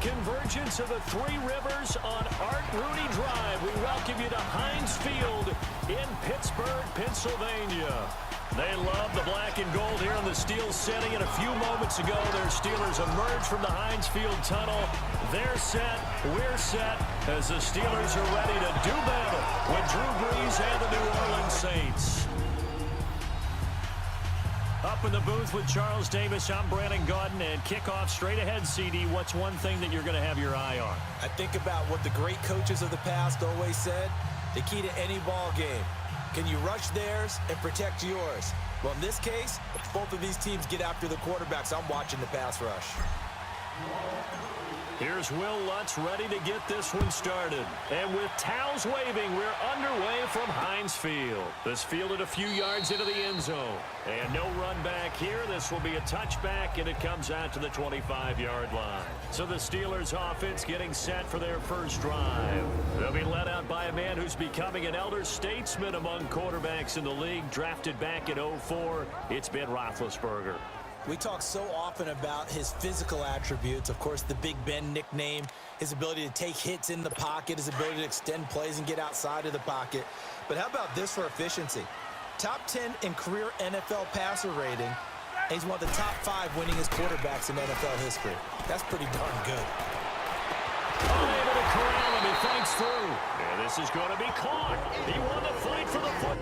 convergence of the Three Rivers on Art Rooney Drive. We welcome you to Heinz Field in Pittsburgh, Pennsylvania. They love the black and gold here in the Steel City. And a few moments ago, their Steelers emerged from the Heinz Field tunnel. They're set, we're set, as the Steelers are ready to do battle with Drew Brees and the New Orleans Saints. Up in the booth with Charles Davis, I'm Brandon Gaudin, and kickoff straight ahead, CD. What's one thing that you're going to have your eye on? I think about what the great coaches of the past always said. The key to any ball game. Can you rush theirs and protect yours? Well, in this case, if both of these teams get after the quarterbacks, I'm watching the pass rush. Here's Will Lutz ready to get this one started. And with towels waving, we're underway from Heinz Field. This fielded a few yards into the end zone. And no run back here. This will be a touchback, and it comes out to the 25-yard line. So the Steelers offense getting set for their first drive. They'll be led out by a man who's becoming an elder statesman among quarterbacks in the league, drafted back in 2004. It's Ben Roethlisberger. We talk so often about his physical attributes. Of course, the Big Ben nickname, his ability to take hits in the pocket, his ability to extend plays and get outside of the pocket. But how about this for efficiency? Top 10 in career NFL passer rating. He's one of the top 5 winningest quarterbacks in NFL history. That's pretty darn good. Unable to corral him. He fights through. And this is going to be caught. He won the fight for the foot.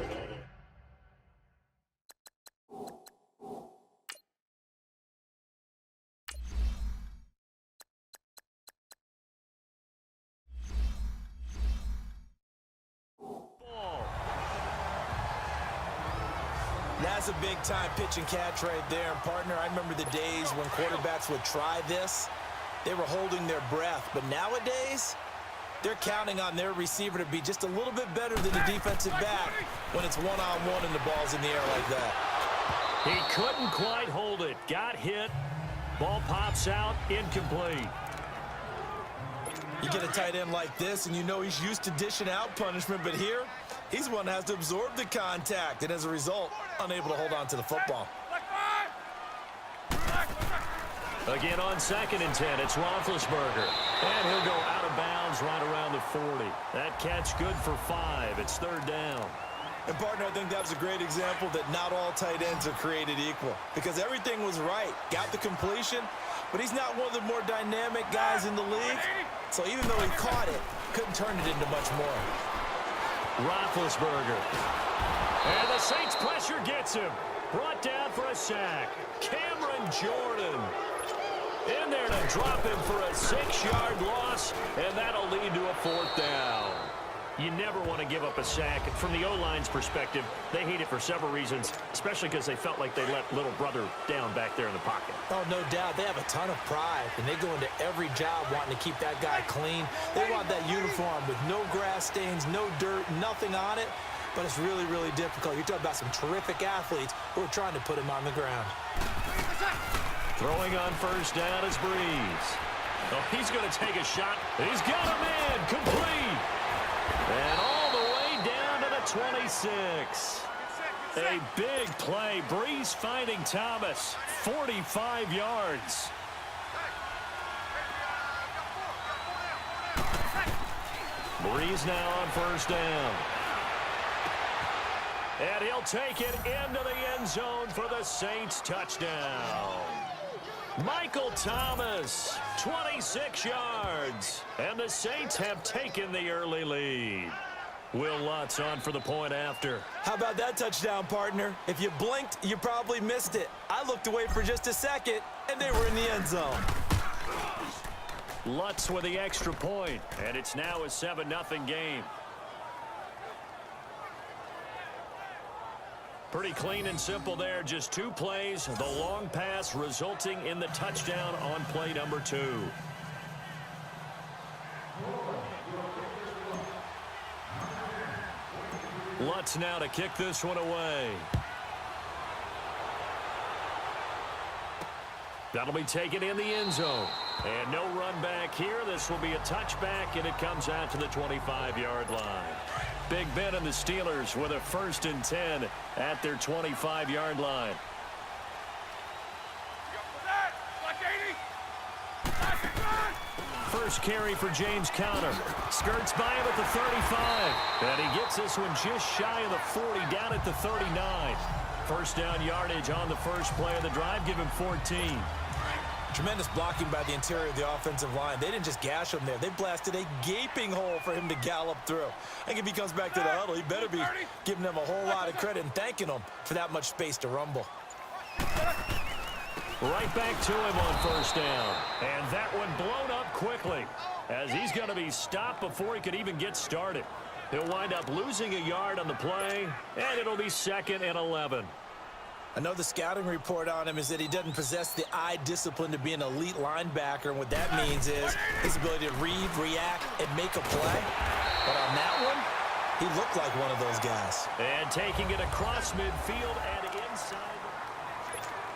That's a big-time pitch and catch right there. And, partner, I remember the days when quarterbacks would try this. They were holding their breath. But nowadays, they're counting on their receiver to be just a little bit better than the defensive back when it's one-on-one and the ball's in the air like that. He couldn't quite hold it. Got hit. Ball pops out. Incomplete. You get a tight end like this, and you know he's used to dishing out punishment. But here, he's one that has to absorb the contact, and as a result, unable to hold on to the football. Again on 2nd and 10, it's Roethlisberger. And he'll go out of bounds right around the 40. That catch good for 5. It's 3rd down. And, partner, I think that was a great example that not all tight ends are created equal. Because everything was right. Got the completion, but he's not one of the more dynamic guys in the league. So even though he caught it, couldn't turn it into much more. Roethlisberger. And the Saints pressure gets him. Brought down for a sack. Cameron Jordan in there to drop him for a 6-yard loss, and that'll lead to a 4th down. You never want to give up a sack. From the O-line's perspective, they hate it for several reasons, especially because they felt like they let little brother down back there in the pocket. Oh, no doubt. They have a ton of pride, and they go into every job wanting to keep that guy clean. They want that uniform with no grass stains, no dirt, nothing on it. But it's really, really difficult. You're talking about some terrific athletes who are trying to put him on the ground. Throwing on 1st down is Brees. Oh, he's going to take a shot. He's got a man. Complete. And all the way down to the 26. A big play. Brees finding Thomas. 45 yards. Brees now on 1st down. And he'll take it into the end zone for the Saints touchdown. Michael Thomas, 26 yards. And the Saints have taken the early lead. Will Lutz on for the point after. How about that touchdown, partner? If you blinked, you probably missed it. I looked away for just a second, and they were in the end zone. Lutz with the extra point, and it's now a 7-0 game. Pretty clean and simple there. Just 2 plays. The long pass resulting in the touchdown on play number 2. Lutz now to kick this one away. That'll be taken in the end zone. And no run back here. This will be a touchback, and it comes out to the 25-yard line. Big Ben and the Steelers with a 1st and 10 at their 25-yard line. first carry for James Conner. Skirts by him at the 35. And he gets this one just shy of the 40, down at the 39. First down yardage on the first play of the drive. Give him 14. Tremendous blocking by the interior of the offensive line. They didn't just gash him there. They blasted a gaping hole for him to gallop through. I think if he comes back to the huddle, he better be giving them a whole lot of credit and thanking them for that much space to rumble. Right back to him on first down. And that one blown up quickly as he's going to be stopped before he could even get started. He'll wind up losing a yard on the play, and it'll be 2nd and 11. I know the scouting report on him is that he doesn't possess the eye discipline to be an elite linebacker, and what that means is his ability to read, react, and make a play. But on that one, he looked like one of those guys. And taking it across midfield and inside.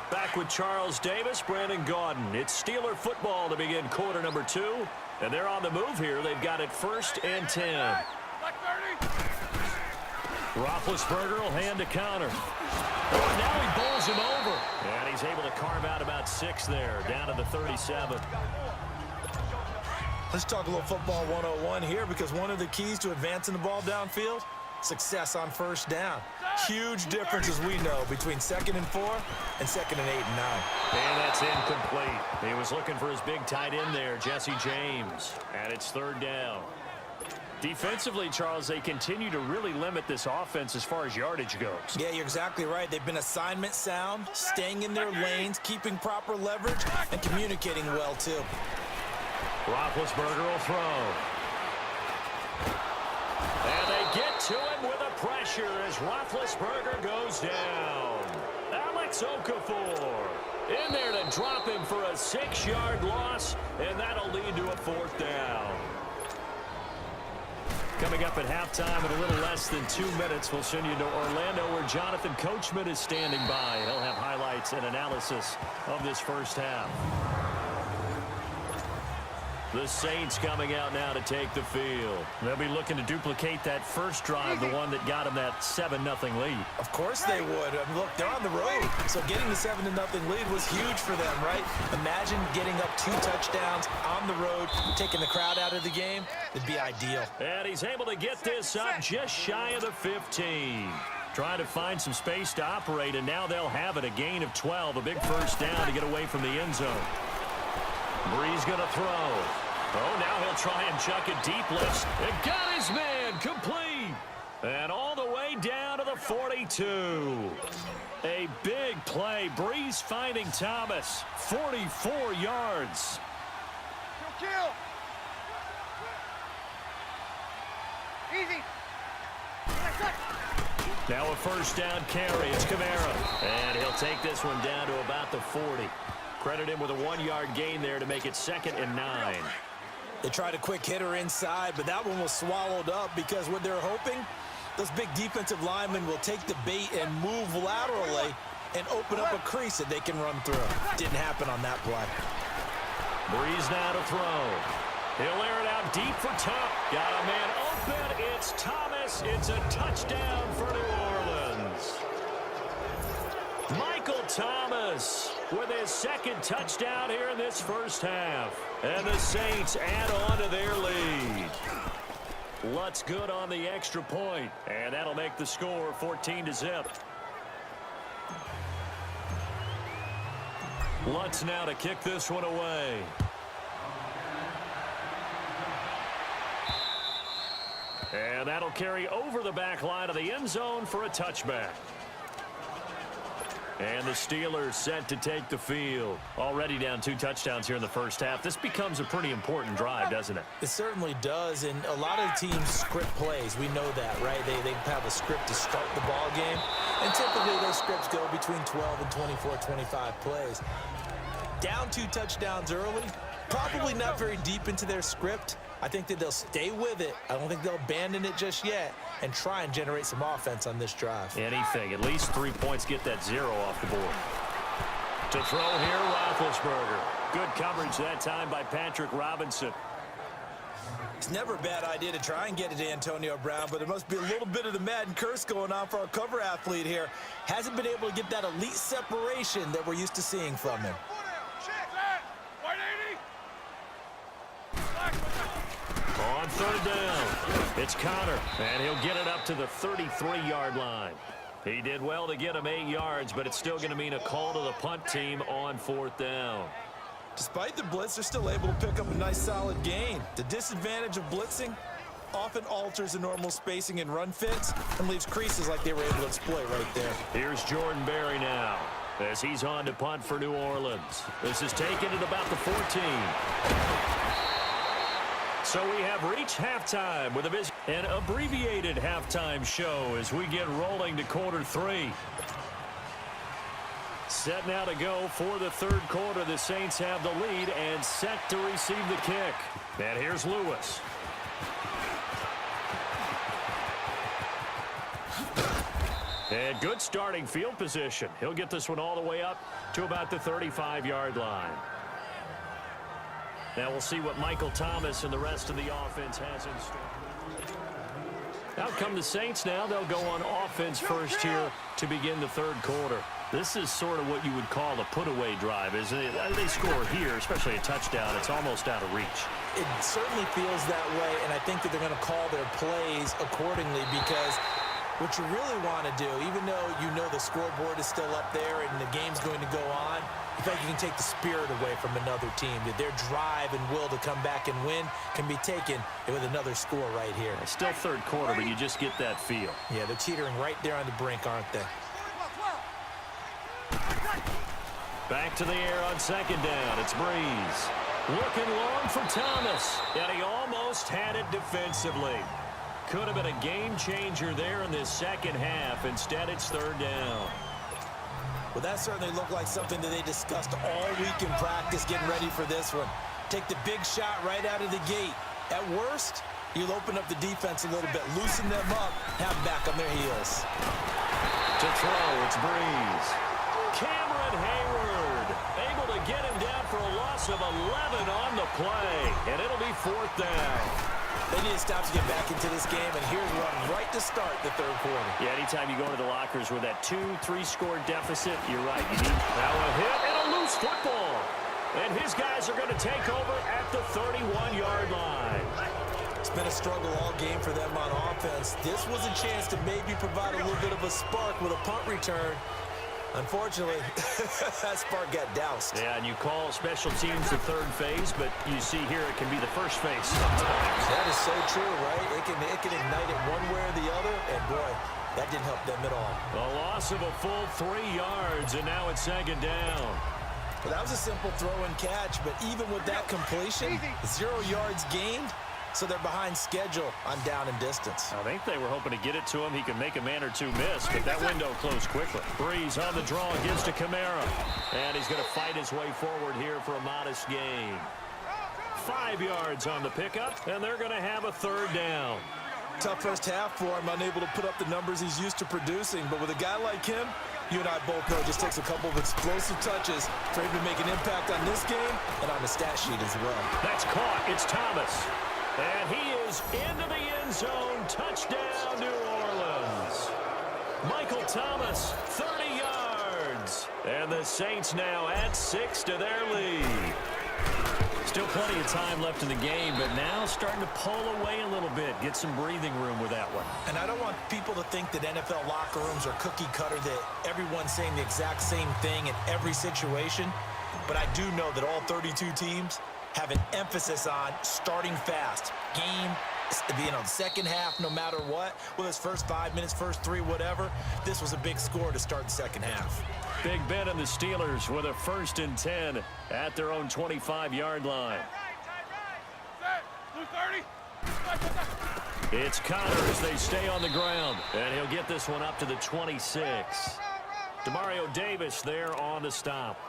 Back with Charles Davis, Brandon Gaudin. It's Steeler football to begin quarter number 2. And they're on the move here. They've got it 1st and 10. Roethlisberger will hand to Conner. Oh, now he bowls him over. And he's able to carve out about 6 there, down to the 37. Let's talk a little football 101 here, because one of the keys to advancing the ball downfield, success on first down. Huge difference, as we know, between 2nd and 4 and 2nd and 8 and 9. And that's incomplete. He was looking for his big tight end there, Jesse James. And it's 3rd down. Defensively, Charles, they continue to really limit this offense as far as yardage goes. Yeah, you're exactly right. They've been assignment sound, staying in their lanes, keeping proper leverage, and communicating well, too. Roethlisberger will throw. And they get to him with a pressure as Roethlisberger goes down. Alex Okafor in there to drop him for a 6-yard loss, and that'll lead to a 4th down. Coming up at halftime in a little less than 2 minutes, we'll send you to Orlando where Jonathan Coachman is standing by. He'll have highlights and analysis of this first half. The Saints coming out now to take the field. They'll be looking to duplicate that first drive, the one that got them that 7-0 lead. Of course they would. I mean, look, they're on the road, so getting the 7-0 lead was huge for them, right? Imagine getting up 2 touchdowns on the road, taking the crowd out of the game. It'd be ideal. And he's able to get this up just shy of the 15. Trying to find some space to operate, and now they'll have it. A gain of 12, a big first down to get away from the end zone. Breeze going to throw. Oh, now he'll try and chuck it deep left. And got his man complete. And all the way down to the 42. A big play. Breeze finding Thomas. 44 yards. Kill. Easy. Now a first down carry. It's Kamara. And he'll take this one down to about the 40. Credit him with a 1-yard gain there to make it 2nd and 9. They tried a quick hitter inside, but that one was swallowed up because what they're hoping, those big defensive linemen will take the bait and move laterally and open up a crease that they can run through. Didn't happen on that play. Breeze now to throw. He'll air it out deep for Top. Got a man open. It's Thomas. It's a touchdown for New Orleans. Michael Thomas with his 2nd touchdown here in this first half. And the Saints add on to their lead. Lutz good on the extra point. And that'll make the score 14-0. Lutz now to kick this one away. And that'll carry over the back line of the end zone for a touchback. And the Steelers set to take the field. Already down 2 touchdowns here in the first half. This becomes a pretty important drive, doesn't it? It certainly does, and a lot of teams script plays. We know that, right? They have a script to start the ball game, and typically those scripts go between 12 and 24, 25 plays. Down 2 touchdowns early, probably not very deep into their script. I think that they'll stay with it. I don't think they'll abandon it just yet and try and generate some offense on this drive. Anything. At least 3 points, get that 0 off the board. To throw here, Roethlisberger. Good coverage that time by Patrick Robinson. It's never a bad idea to try and get it to Antonio Brown, but there must be a little bit of the Madden curse going on for our cover athlete here. Hasn't been able to get that elite separation that we're used to seeing from him. on third down. It's Connor, and he'll get it up to the 33-yard line. He did well to get him 8 yards, but it's still going to mean a call to the punt team on fourth down. Despite the blitz, they're still able to pick up a nice solid gain. The disadvantage of blitzing often alters the normal spacing and run fits and leaves creases like they were able to exploit right there. Here's Jordan Berry now as he's on to punt for New Orleans. This is taken at about the 14. So we have reached halftime with an abbreviated halftime show as we get rolling to quarter 3. Set now to go for the third quarter. The Saints have the lead and set to receive the kick. And here's Lewis. And good starting field position. He'll get this one all the way up to about the 35-yard line. Now we'll see what Michael Thomas and the rest of the offense has in store. Out come the Saints now. They'll go on offense first here to begin the third quarter. This is sort of what you would call a put-away drive, isn't it? They score here, especially a touchdown. It's almost out of reach. It certainly feels that way, and I think that they're going to call their plays accordingly because what you really want to do, even though you know the scoreboard is still up there and the game's going to go on, you feel like you can take the spirit away from another team, that their drive and will to come back and win can be taken with another score right here. It's still third quarter, but you just get that feel. Yeah, they're teetering right there on the brink, aren't they? Back to the air on second down. It's Breeze. Looking long for Thomas, and he almost had it defensively. Could have been a game changer there in this second half. Instead, it's third down. Well, that certainly looked like something that they discussed all week in practice getting ready for this one. Take the big shot right out of the gate. At worst, you'll open up the defense a little bit, loosen them up, have them back on their heels. To throw, it's Breeze. Cameron Hayward able to get him down for a loss of 11 on the play, and it'll be fourth down. They need to stop to get back into this game, and here's one right to start the third quarter. Yeah, anytime you go into the lockers with that 2-3 score deficit, you're right. You need now a hit and a loose football. And his guys are going to take over at the 31-yard line. It's been a struggle all game for them on offense. This was a chance to maybe provide a little bit of a spark with a punt return. Unfortunately, that spark got doused. Yeah, and you call special teams the third phase, but you see here it can be the first phase sometimes. That is so true, right? It can ignite it one way or the other, and boy, that didn't help them at all. A loss of a full 3 yards, and now it's second down. Well, that was a simple throw and catch, but even with that completion, 0 yards gained, so they're behind schedule on down and distance. I think they were hoping to get it to him. He could make a man or two miss, but that window closed quickly. Breeze on the draw, gives to Kamara. And he's going to fight his way forward here for a modest gain. 5 yards on the pickup, and they're going to have a third down. Tough first half for him, unable to put up the numbers he's used to producing. But with a guy like him, you and I both know it just takes a couple of explosive touches for him to make an impact on this game and on the stat sheet as well. That's caught. It's Thomas. And he is into the end zone. Touchdown, New Orleans. Michael Thomas, 30 yards. And the Saints now add 6 to their lead. Still plenty of time left in the game, but now starting to pull away a little bit. Get some breathing room with that one. And I don't want people to think that NFL locker rooms are cookie cutter, that everyone's saying the exact same thing in every situation. But I do know that all 32 teams have an emphasis on starting fast. Game, the second half, no matter what, whether it's first 5 minutes, first 3, whatever, this was a big score to start the second half. Big Ben and the Steelers with a 1st and 10 at their own 25-yard line. It's Connor as they stay on the ground, and he'll get this one up to the 26. Demario Davis there on the stop.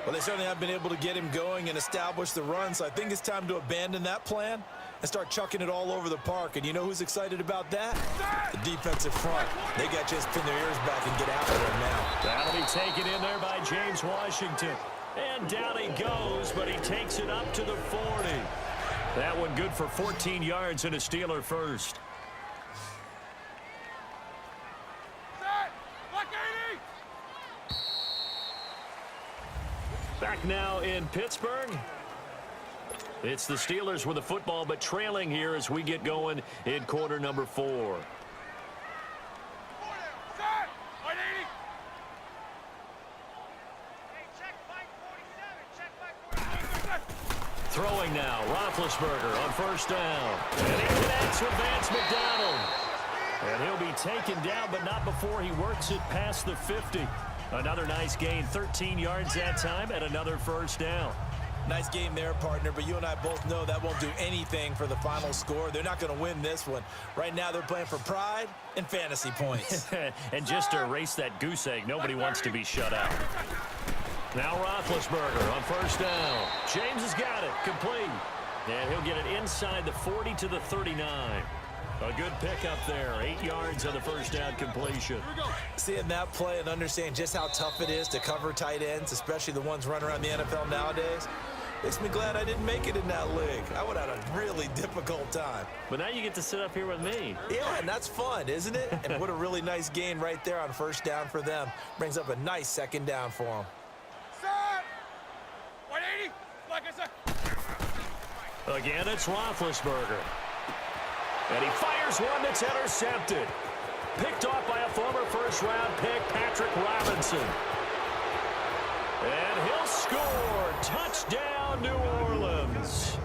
Well, they certainly have been able to get him going and establish the run, so I think it's time to abandon that plan and start chucking it all over the park. And you know who's excited about that? The defensive front. They got to just pin their ears back and get after him now. That'll be taken in there by James Washington. And down he goes, but he takes it up to the 40. That one good for 14 yards and a Steeler first. Back now in Pittsburgh. It's the Steelers with the football, but trailing here as we get going in quarter number 4. Throwing now, Roethlisberger on first down. And he connects with Vance McDonald. And he'll be taken down, but not before he works it past the 50. Another nice gain, 13 yards that time, and another first down. Nice game there, partner, but you and I both know that won't do anything for the final score. They're not going to win this one. Right now, they're playing for pride and fantasy points. And just to erase that goose egg, nobody wants to be shut out. Now Roethlisberger on first down. James has got it, complete. And he'll get it inside the 40 to the 39. A good pickup there, 8 yards on the first down completion. Seeing that play and understanding just how tough it is to cover tight ends, especially the ones running around the NFL nowadays, makes me glad I didn't make it in that league. I would have had a really difficult time. But now you get to sit up here with me. Yeah, and that's fun, isn't it? And what a really nice gain right there on first down for them. Brings up a nice second down for them. 180, like I said. Again, it's Roethlisberger. And he fires one that's intercepted. Picked off by a former first-round pick, Patrick Robinson. And he'll score. Touchdown, New Orleans.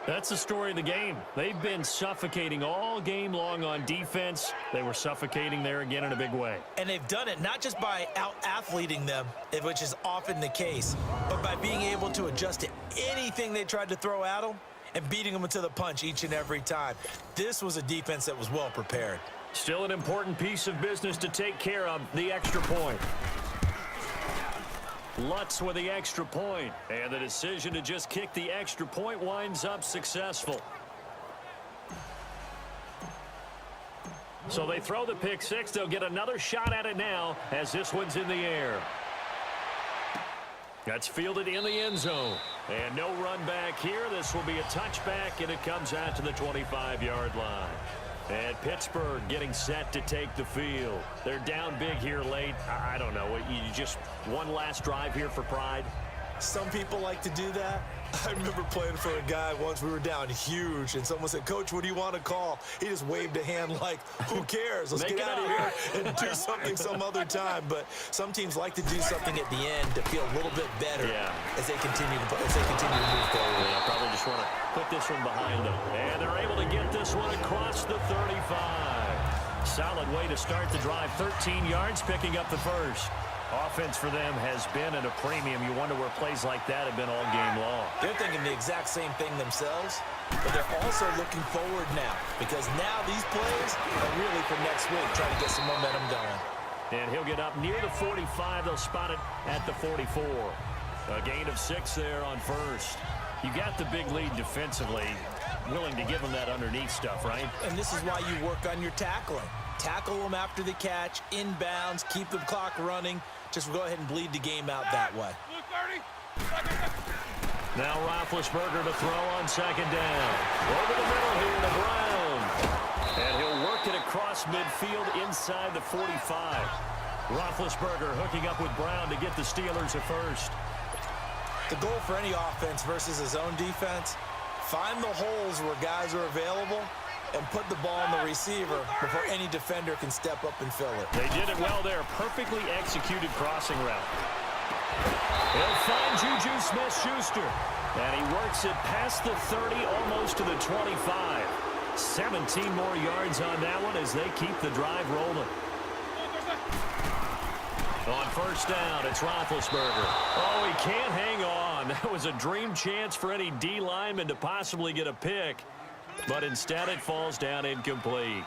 That's the story of the game. They've been suffocating all game long on defense. They were suffocating there again in a big way. And they've done it not just by out-athleting them, which is often the case, but by being able to adjust to anything they tried to throw at them and beating them to the punch each and every time. This was a defense that was well prepared. Still an important piece of business to take care of, the extra point. Lutz with the extra point, and the decision to just kick the extra point winds up successful. So they throw the pick six. They'll get another shot at it now as this one's in the air. That's fielded in the end zone. And no run back here. This will be a touchback, and it comes out to the 25-yard line. And Pittsburgh getting set to take the field. They're down big here late. I don't know. You just one last drive here for pride? Some people like to do that. I remember playing for a guy once. We were down huge, and someone said, "Coach, what do you want to call?" He just waved a hand like, "Who cares? Let's get out of here and do something some other time." But some teams like to do something at the end to feel a little bit better as they continue to move forward. Yeah, probably just want to put this one behind them. And they're able to get this one across the 35. Solid way to start the drive. 13 yards, picking up the first. Offense for them has been at a premium. You wonder where plays like that have been all game long. They're thinking the exact same thing themselves, but they're also looking forward now because now these plays are really for next week, trying to get some momentum going. And he'll get up near the 45. They'll spot it at the 44. A gain of 6 there on first. You got the big lead defensively. Willing to give them that underneath stuff, right? And this is why you work on your tackling. Tackle them after the catch, inbounds, keep the clock running. Just go ahead and bleed the game out that way. Now Roethlisberger to throw on second down. Over the middle here to Brown. And he'll work it across midfield inside the 45. Roethlisberger hooking up with Brown to get the Steelers a first. The goal for any offense versus his own defense, find the holes where guys are available and put the ball on the receiver before any defender can step up and fill it. They did it well there. Perfectly executed crossing route. He'll find Juju Smith-Schuster. And he works it past the 30, almost to the 25. 17 more yards on that one as they keep the drive rolling. On first down, it's Roethlisberger. Oh, he can't hang on. That was a dream chance for any D lineman to possibly get a pick. But instead it falls down incomplete.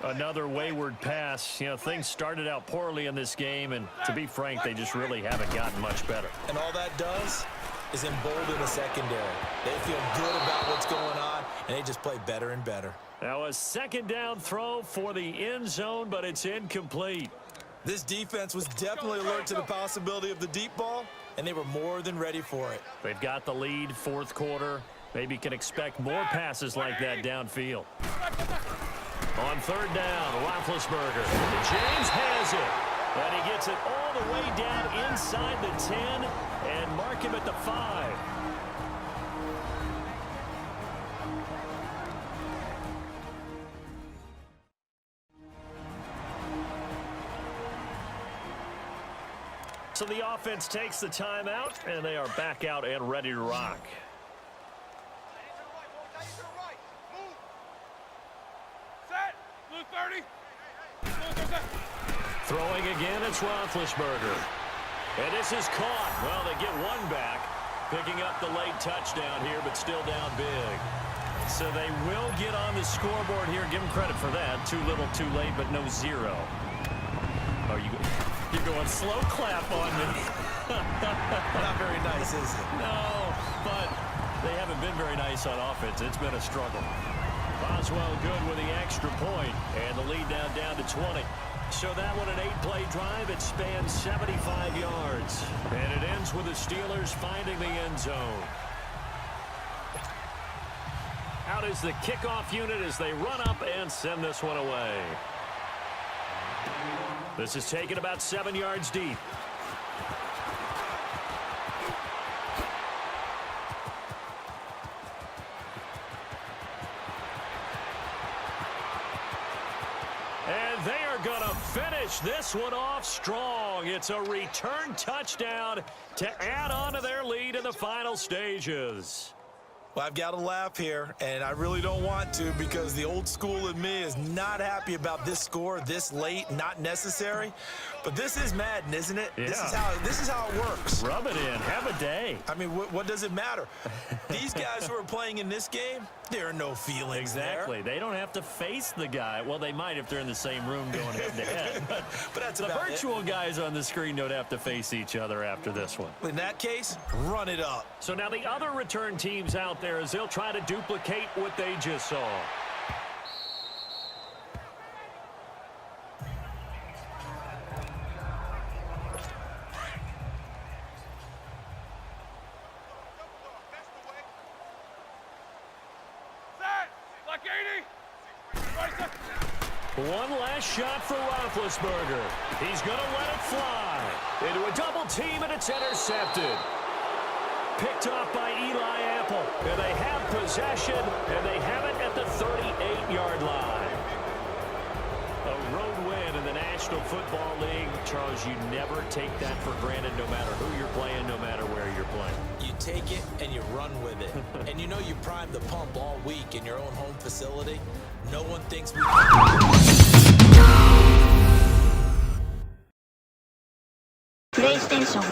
Another wayward pass. You know, things started out poorly in this game, and to be frank, they just really haven't gotten much better. And all that does is embolden the secondary. They feel good about what's going on, and they just play better and better. Now a second down throw for the end zone, but it's incomplete. This defense was definitely alert to the possibility of the deep ball, and they were more than ready for it. They've got the lead, fourth quarter. Maybe can expect more passes like that downfield. On third down, Roethlisberger. James has it. And he gets gets it all the way down inside the 10 and mark him at the 5. So the offense takes the timeout, and they are back out and ready to rock. Set. Blue 30. Blue 30. Throwing again, it's Roethlisberger. And this is caught. Well, they get one back, picking up the late touchdown here, but still down big. So they will get on the scoreboard here. Give them credit for that. Too little, too late, but no 0. Oh, you're going slow clap on me. Not very nice, is it? No, but they haven't been very nice on offense. It's been a struggle. Boswell good with the extra point, and the lead now down to 20. So that one, an 8-play drive. It spans 75 yards, and it ends with the Steelers finding the end zone. Out is the kickoff unit as they run up and send this one away. This is taken about 7 yards deep. And they are going to finish this one off strong. It's a return touchdown to add on to their lead in the final stages. Well, I've got to laugh here, and I really don't want to because the old school in me is not happy about this score this late, not necessary. But this is Madden, isn't it? Yeah. This is how it works. Rub it in. Have a day. I mean, what does it matter? These guys who are playing in this game, there are no feelings Exactly. there. They don't have to face the guy. Well, they might if they're in the same room going head-to-head. But that's The about virtual guys on the screen don't have to face each other after this one. it. In that case, run it up. So now the other return teams out there as they'll try to duplicate what they just saw. Set. Like 80. Right, set. One last shot for Roethlisberger. He's going to let it fly. Into a double team, and it's intercepted. Picked off by Eli Apple. And they have possession, and they have it at the 38-yard line. A road win in the National Football League. Charles, you never take that for granted no matter who you're playing, no matter where you're playing. You take it and you run with it. And you know you primed the pump all week in your own home facility. No one thinks we... PlayStation